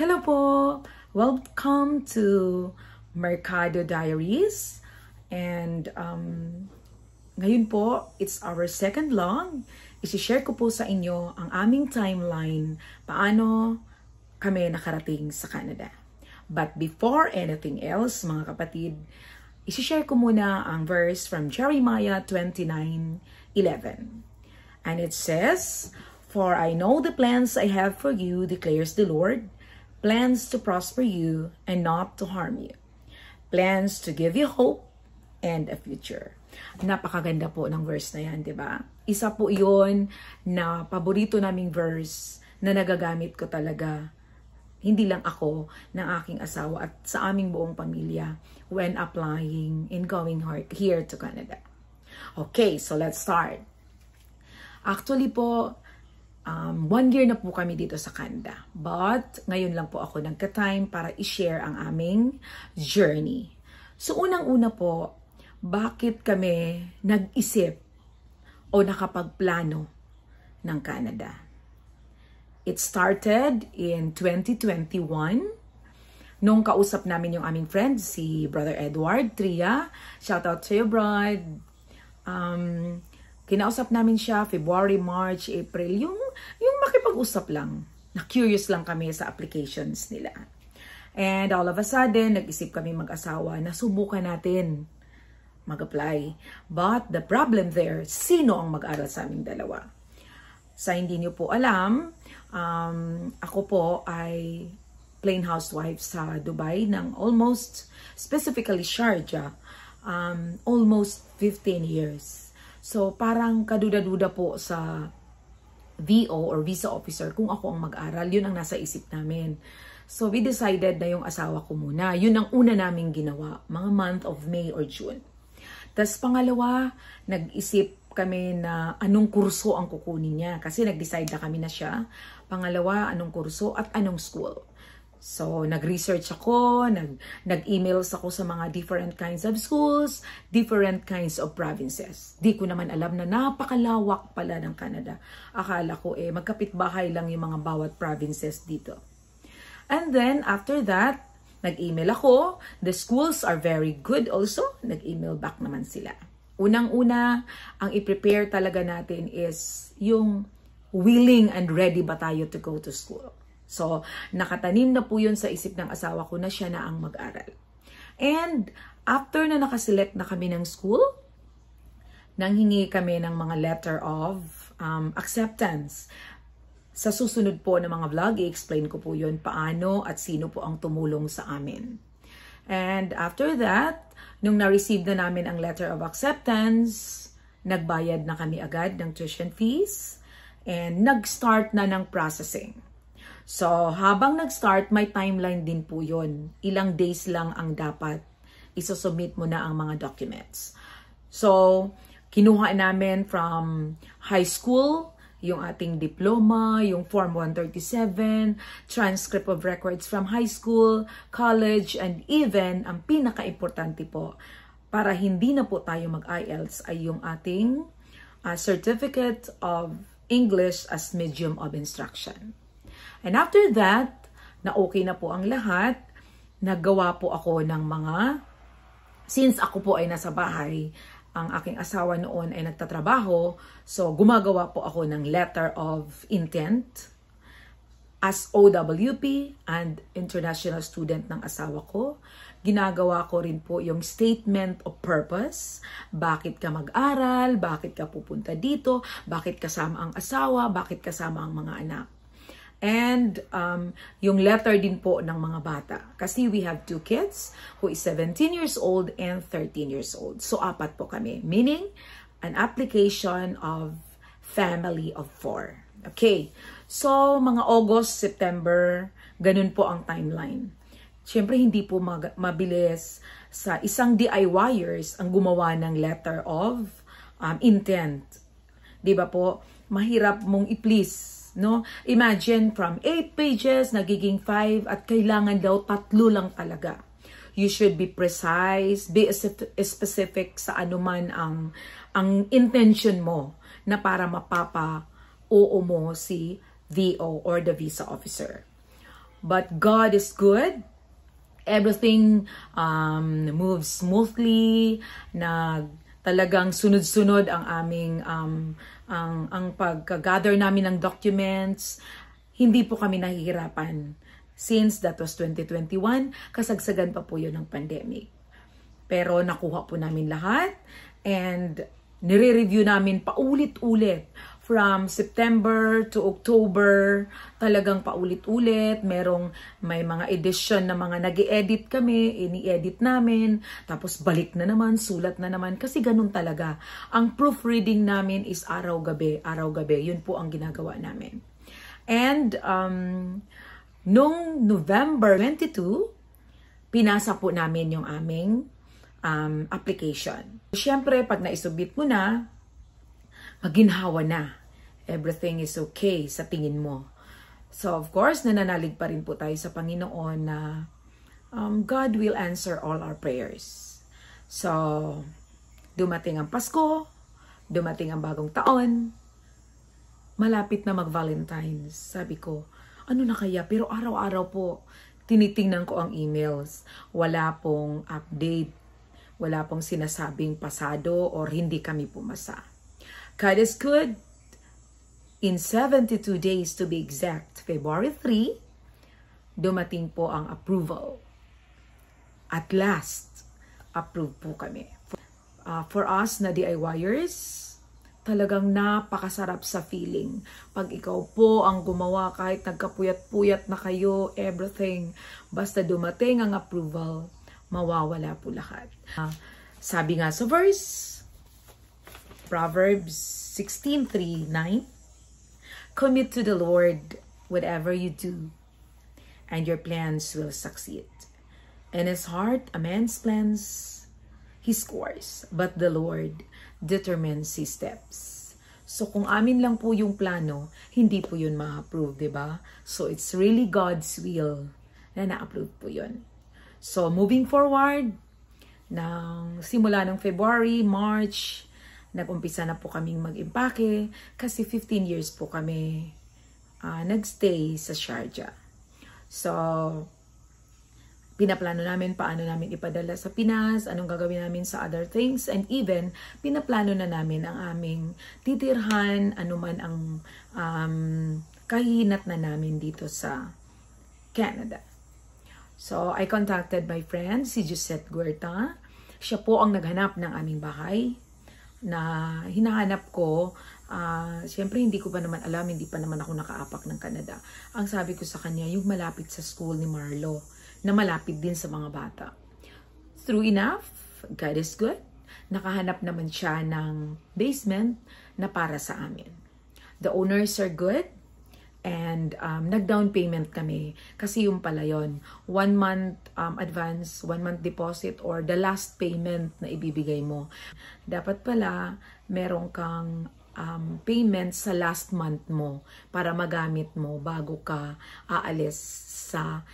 Hello po! Welcome to Mercado Diaries. And ngayon po, it's our second vlog. Isi-share ko po sa inyo ang aming timeline paano kami nakarating sa Canada. But before anything else, mga kapatid, isi-share ko muna ang verse from Jeremiah 29:11. And it says, "For I know the plans I have for you, declares the Lord, plans to prosper you and not to harm you, plans to give you hope and a future." Napakaganda po ng verse na yan, di ba? Isa po yun na paborito naming verse na nagagamit ko talaga, hindi lang ako, ng aking asawa at sa aming buong pamilya when applying and going here to Canada. Okay, so let's start. Actually po, 1 year na po kami dito sa Canada. But ngayon lang po ako nagka-time para i-share ang aming journey. So unang-una po, bakit kami nag-isip o nakapagplano ng Canada? It started in 2021 nung kausap namin yung aming friend, si Brother Edward Tria. Shout out to you, Brad. Kinausap namin siya February, March, April, yung makipag-usap lang. Na-curious lang kami sa applications nila. And all of a sudden, nag-isip kami mag-asawa na subukan natin mag-apply. But the problem there, sino ang mag-aral sa aming dalawa? Sa hindi niyo po alam, ako po ay plain housewife sa Dubai ng almost, specifically Sharjah, almost 15 years. So, parang kaduda-duda po sa VO or visa officer kung ako ang mag-aral. Yun ang nasa isip namin. So, we decided na yung asawa ko muna. Yun ang una namin ginawa, mga month of May or June. Tapos pangalawa, nag-isip kami na anong kurso ang kukunin niya. Kasi nag-decide na kami na siya. Pangalawa, anong kurso at anong school. So, nag-research ako, nag-emails ako sa mga different kinds of schools, different kinds of provinces. Di ko naman alam na napakalawak pala ng Canada. Akala ko magkapit-bahay lang yung mga bawat provinces dito. And then, after that, nag-email ako. The schools are very good also. Nag-email back naman sila. Unang-una, ang i-prepare talaga natin is yung willing and ready ba tayo to go to school. So, nakatanim na po yun sa isip ng asawa ko na siya na ang mag-aral. And after na nakaselect na kami ng school, nanghingi kami ng mga letter of acceptance. Sa susunod po na mga vlog, i-explain ko po yun paano at sino po ang tumulong sa amin. And after that, nung na-receive na namin ang letter of acceptance, nagbayad na kami agad ng tuition fees and nag-start na ng processing. So, habang nag-start, may timeline din po yun. Ilang days lang ang dapat isusubmit mo na ang mga documents. So, kinuha namin from high school, yung ating diploma, yung Form 137, transcript of records from high school, college, and even, ang pinaka-importante po, para hindi na po tayo mag-IELTS, ay yung ating Certificate of English as Medium of Instruction. And after that, na okay na po ang lahat, naggawa po ako ng mga, since ako po ay nasa bahay, ang aking asawa noon ay nagtatrabaho, so gumagawa po ako ng letter of intent as OWP and international student ng asawa ko. Ginagawa ko rin po yung statement of purpose. Bakit ka mag-aral? Bakit ka pupunta dito? Bakit kasama ang asawa? Bakit kasama ang mga anak? And yung letter din po ng mga bata. Kasi we have 2 kids who is 17 years old and 13 years old. So, 4 po kami. Meaning, an application of family of 4. Okay. So, mga August, September, ganun po ang timeline. Siyempre, hindi po mabilis sa isang DIYers ang gumawa ng letter of intent. Di ba po? Mahirap mong i-please. No? Imagine from 8 pages, nagiging 5 at kailangan daw 3 lang talaga. You should be precise, be specific sa anuman ang intention mo na para mapapa-oo mo si VO or the visa officer. But God is good. Everything moves smoothly. Talagang sunod-sunod ang aming ang pag-gather namin ng documents. Hindi po kami nahihirapan. Since that was 2021, kasagsagan pa po yun ng pandemic. Pero nakuha po namin lahat and nire-review namin paulit-ulit. From September to October, talagang paulit-ulit. May mga edition na mga nag-i-edit kami, ini-edit namin, tapos balik na naman, sulat na naman. Kasi ganun talaga. Ang proofreading namin is araw-gabi, araw-gabi. Yun po ang ginagawa namin. And nung November 22, pinasa po namin yung aming application. Siyempre, pag naisubmit mo na, maginhawa na. Everything is okay sa tingin mo. So, of course, nananalig pa rin po tayo sa Panginoon na God will answer all our prayers. So, dumating ang Pasko, dumating ang bagong taon, malapit na mag-Valentine's. Sabi ko, ano na kaya? Pero araw-araw po, tinitingnan ko ang emails. Wala pong update. Wala pong sinasabing pasado or hindi kami pumasa. God is good. In 72 days to be exact, February 3, dumating po ang approval. At last, approved po kami. For us na DIYers, talagang napakasarap sa feeling. Pag ikaw po ang gumawa, kahit nagkapuyat-puyat na kayo, everything, basta dumating ang approval, mawawala po lahat. Sabi nga sa verse, Proverbs 16:3-9, commit to the Lord whatever you do, and your plans will succeed. In his heart, a man's plans, he scores, but the Lord determines his steps. So kung amin lang po yung plano, hindi po yun ma-approve, diba? So it's really God's will na na-approve po yun. So moving forward, simula ng February, March, nag-umpisa na po kaming mag-impake kasi 15 years po kami nagstay sa Sharjah. So, pinaplano namin paano namin ipadala sa Pinas, anong gagawin namin sa other things, and even pinaplano na namin ang aming titirhan, anuman ang kahinat na namin dito sa Canada. So, I contacted my friend, si Josette Guerta. Siya po ang naghanap ng aming bahay na hinahanap ko. Siyempre, hindi ko pa naman alam, hindi pa naman ako nakaapak ng Canada. Ang sabi ko sa kanya, yung malapit sa school ni Marlo, na malapit din sa mga bata. True enough, God is good. Nakahanap naman siya ng basement na para sa amin. The owners are good. And nag-down payment kami kasi yung pala yun, 1 month advance, 1 month deposit, or the last payment na ibibigay mo. Dapat pala meron kang payment sa last month mo para magamit mo bago ka aalis sa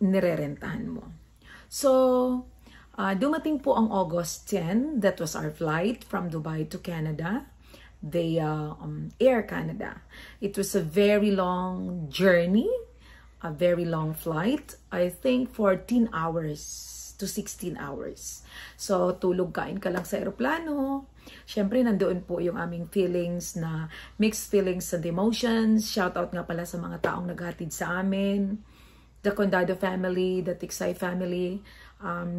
nirerentahan mo. So, dumating po ang August 10, that was our flight from Dubai to Canada. The Air Canada. It was a very long journey, a very long flight. I think 14 hours to 16 hours. So, tulog, kain ka lang sa aeroplano. Siyempre, nandoon po yung aming feelings na mixed feelings and emotions. Shout out nga pala sa mga taong naghatid sa amin. The Condado family, the Tiksay family,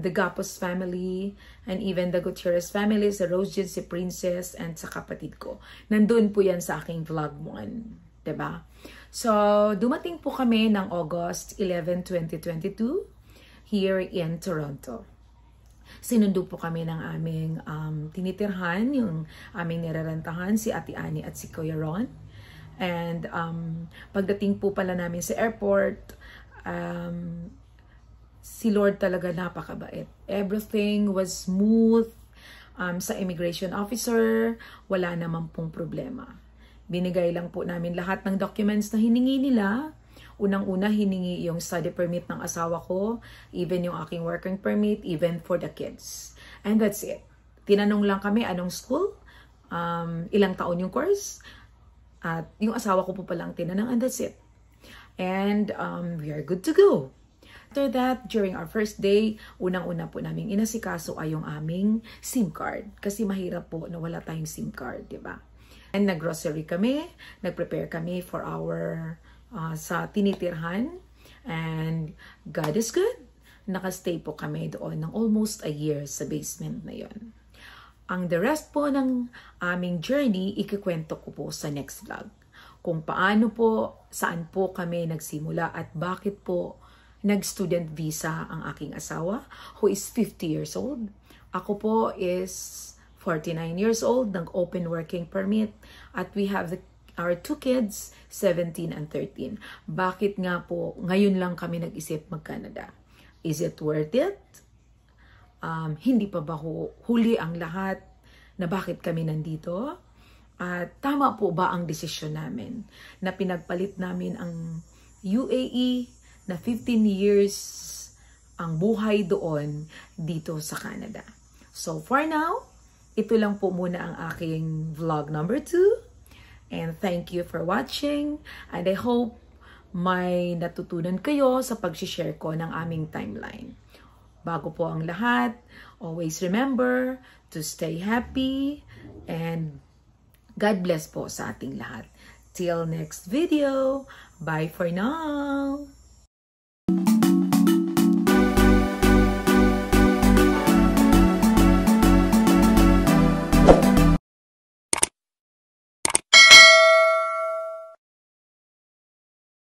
the Gapos family, and even the Gutierrez family, the Rosejin, si Princess, and sa kapatid ko. Nandun po yan sa aking vlog 1, diba? So, dumating po kami ng August 11, 2022, here in Toronto. Sinundo po kami ng aming tinitirhan, yung aming nirerentahan, si Ate Annie at si Kuya Ron. And pagdating po pala namin sa airport, si Lord talaga napakabait. Everything was smooth. Sa immigration officer, wala naman pong problema. Binigay lang po namin lahat ng documents na hiningi nila. Unang-una, hiningi yung study permit ng asawa ko, even yung aking working permit, even for the kids. And that's it. Tinanong lang kami anong school, ilang taon yung course, at yung asawa ko po palang tinanong, and that's it. And we are good to go. After that, during our first day, unang-una po naming inasikaso ay yung aming SIM card. Kasi mahirap po na wala tayong SIM card, di ba? And nag-grocery kami, nag-prepare kami for our sa tinitirhan. And God is good. Nakastay po kami doon ng almost a year sa basement na yon. Ang the rest po ng aming journey, ikikwento ko po sa next vlog. Kung paano po, saan po kami nagsimula at bakit po nag-student visa ang aking asawa who is 50 years old. Ako po is 49 years old, nag-open working permit at we have our 2 kids, 17 and 13. Bakit nga po ngayon lang kami nag-isip mag-Canada? Is it worth it? Hindi pa ba huli ang lahat na bakit kami nandito? At tama po ba ang desisyon namin na pinagpalit namin ang UAE na 15 years ang buhay doon dito sa Canada? So for now, ito lang po muna ang aking vlog number 2. And thank you for watching. And I hope may natutunan kayo sa pag-share ko ng aming timeline. Bago po ang lahat, always remember to stay happy and God bless po sa ating lahat. Till next video, bye for now!